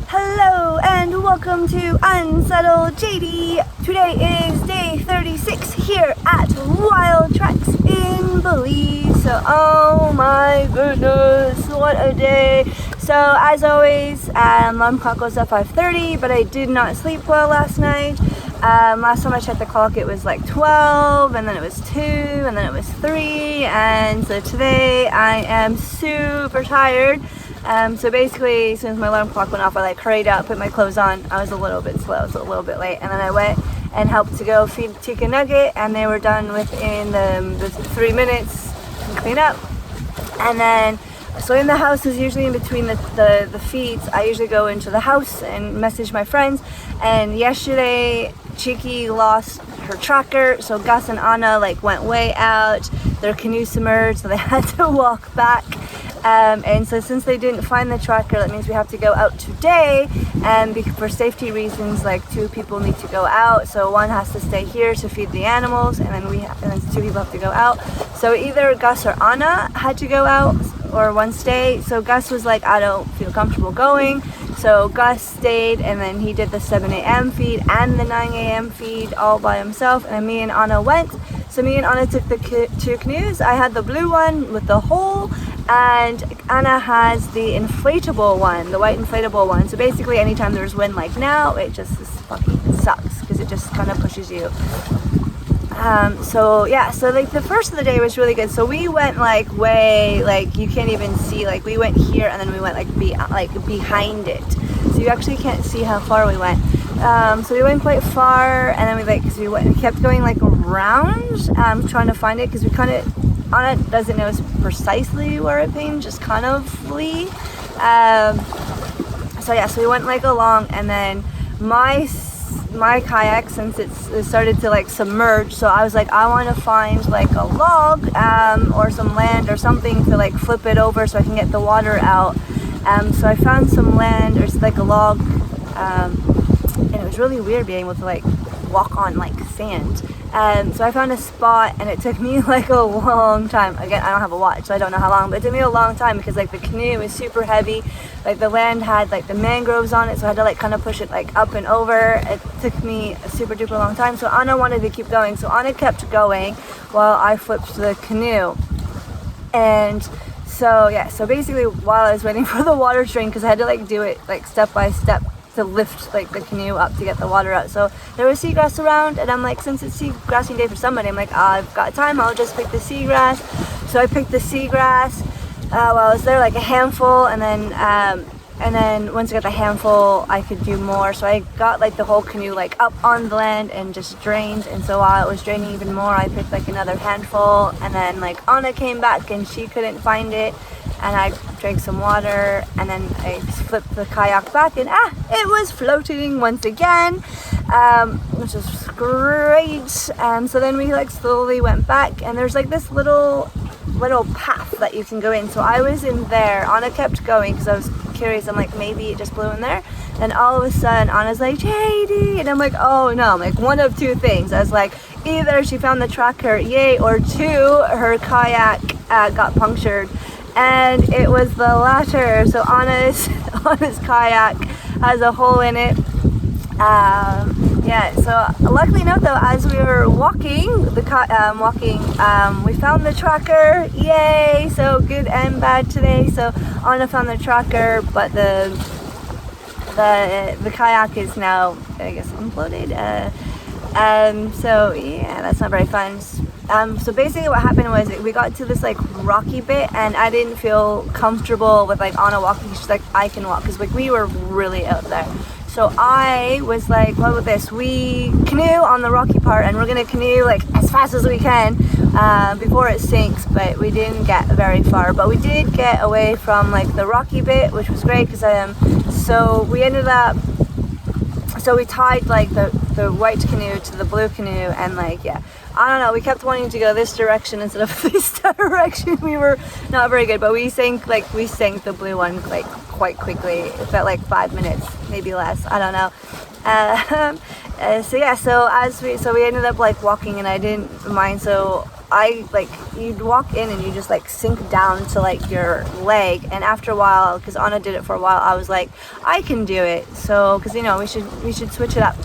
Hello and welcome to Unsettled JD. Today is day 36 here at Wild Treks in Belize. So, oh my goodness, what a day. So as always, alarm clock goes at 5:30, but I did not sleep well last night. Last time I checked the clock it was like 12, and then it was 2, and then it was 3, and so today I am super tired. So basically, as soon as my alarm clock went off, I hurried out, put my clothes on. I was a little bit slow, so a little bit late, and then I went and helped to go feed Tika Nugget, and they were done within the 3 minutes and clean up. And then, so in the house is usually in between the feeds. I usually go into the house and message my friends. And yesterday, Cheeky lost her tracker, so Gus and Anna went way out. Their canoe submerged, so they had to walk back. And so since they didn't find the tracker, that means we have to go out today, and for safety reasons, 2 people need to go out. So one has to stay here to feed the animals, and then and then 2 people have to go out. So either Gus or Anna had to go out, or one stay. So Gus was like, I don't feel comfortable going. So Gus stayed, and then he did the 7 a.m. feed and the 9 a.m. feed all by himself, and then me and Anna went. So me and Anna took the 2 canoes. I had the blue one with the hole, and Anna has the inflatable one, the white inflatable one. So basically anytime there's wind like now, it just fucking sucks because it just kind of pushes you. So the first of the day was really good. So we went way, you can't even see, we went here and then we went behind it. So you actually can't see how far we went. So we went quite far, and then we kept going around, trying to find it, because we kind of, Anna doesn't know precisely where it painted, just kind ofly. So we went along, and then my kayak, since it started to submerge, so I was I want to find a log or some land or something to flip it over so I can get the water out. So I found some land, or a log, and it was really weird being able to walk on sand. So I found a spot, and it took me a long time. Again, I don't have a watch, so I don't know how long, but it took me a long time because the canoe was super heavy. The land had the mangroves on it, so I had to kind of push it up and over. It took me a super duper long time. So Anna wanted to keep going, so Anna kept going while I flipped the canoe. And so basically while I was waiting for the water to drain, because I had to do it step by step to lift the canoe up to get the water out. So there was seagrass around, and I'm since it's seagrassing day for somebody, I'm I've got time, I'll just pick the seagrass. So I picked the seagrass while I was there, a handful, and then once I got the handful, I could do more. So I got the whole canoe up on the land and just drained. And so while it was draining even more, I picked another handful, and then Anna came back and she couldn't find it, and I drank some water, and then I flipped the kayak back, and it was floating once again, which was great. So then we slowly went back, and there's this little path that you can go in. So I was in there. Anna kept going because I was curious. I'm maybe it just blew in there. And all of a sudden Anna's JD, and I'm oh no. I'm one of 2 things. I was either she found the tracker, yay, or 2, her kayak got punctured. And it was the latter. So Anna's kayak has a hole in it. So luckily enough, though, as we were walking, we found the tracker. Yay! So good and bad today. So Anna found the tracker, but the kayak is now, I guess, imploded. So yeah, that's not very fun. So basically what happened was we got to this rocky bit, and I didn't feel comfortable with Anna walking. She's I can walk, because we were really out there. So I was what about this? We canoe on the rocky part, and we're gonna canoe as fast as we can before it sinks. But we didn't get very far. But we did get away from the rocky bit, which was great, because so we ended up. So we tied the white canoe to the blue canoe, and I don't know, we kept wanting to go this direction instead of this direction. We were not very good, but we sank the blue one quite quickly. It felt 5 minutes, maybe less, I don't know. So we ended up walking, and I didn't mind. So you'd walk in and you just like sink down to like your leg, and after a while, because Anna did it for a while, I was like, I can do it. So because we should switch it up.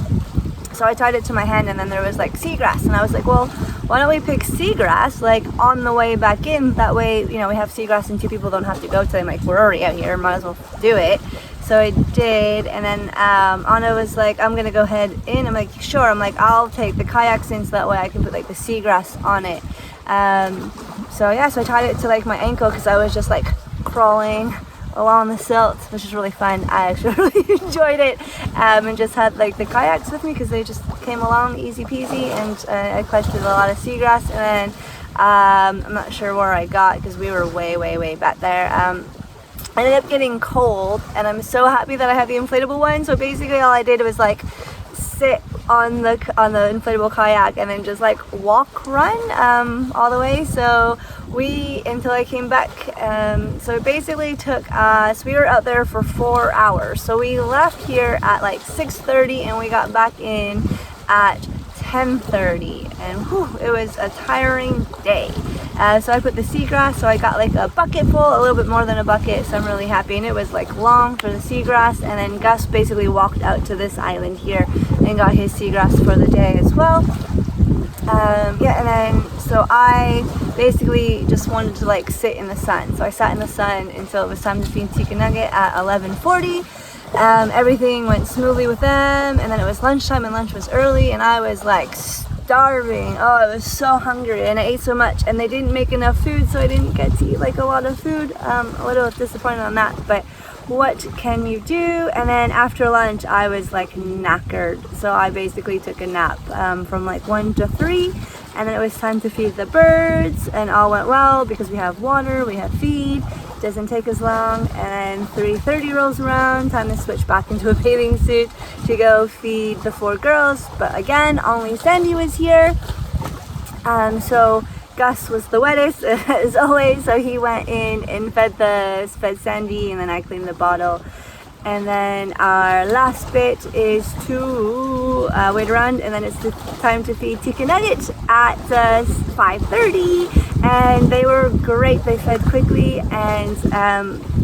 So I tied it to my hand, and then there was like seagrass, and I was like, well, why don't we pick seagrass like on the way back in? That way, we have seagrass and 2 people don't have to go to them. Like, we're already out here, might as well do it. So I did, and then Anna was like, I'm gonna go ahead in. I'm like, sure. I'm like, I'll take the kayaks in so that way I can put like the seagrass on it. So I tied it to like my ankle because I was just like crawling along the silt, which is really fun. I actually really enjoyed it, and just had like the kayaks with me because they just came along easy peasy, and I collected a lot of seagrass, and then I'm not sure where I got because we were way back there. I ended up getting cold, and I'm so happy that I have the inflatable one. So basically all I did was like sit on the inflatable kayak and then just like run all the way. So until I came back, so it basically took us, we were out there for 4 hours. So we left here at like 6:30 and we got back in at 10:30, and it was a tiring day. So I put the seagrass, so I got like a bucket full, a little bit more than a bucket, so I'm really happy. And it was like long for the seagrass, and then Gus basically walked out to this island here and got his seagrass for the day as well. And then so I basically just wanted to like sit in the sun, so I sat in the sun until it was time to feed Tika Nugget at 11:40. Everything went smoothly with them, and then it was lunchtime, and lunch was early, and I was like starving. Oh, I was so hungry, and I ate so much, and they didn't make enough food, so I didn't get to eat like a lot of food. A little disappointed on that, but what can you do? And then after lunch I was like knackered, so I basically took a nap from like 1 to 3, and then it was time to feed the birds, and all went well because we have water, we have feed, doesn't take as long. And then 3:30 rolls around, time to switch back into a bathing suit to go feed the 4 girls, but again only Sandy was here. So Gus was the wettest as always, so he went in and fed Sandy, and then I cleaned the bottle. And then our last bit is to wait around, and then it's the time to feed Tika Nugget at 5:30, and they were great. They fed quickly, and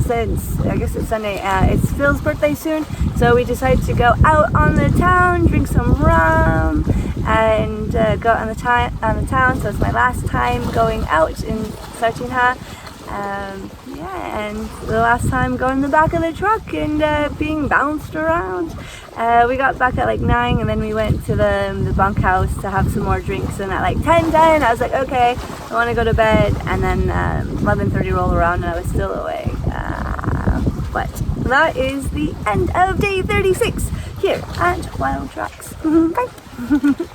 since I guess it's Sunday, it's Phil's birthday soon, so we decided to go out on the town, drink some rum, and go out on the town. So it's my last time going out in Sartinha. And the last time going in the back of the truck and being bounced around. We got back at like 9, and then we went to the bunkhouse to have some more drinks, and at like 10:10 I was like, okay, I want to go to bed. And then 11:30 rolled around and I was still awake. But that is the end of day 36 here at Wild Tracks. Bye.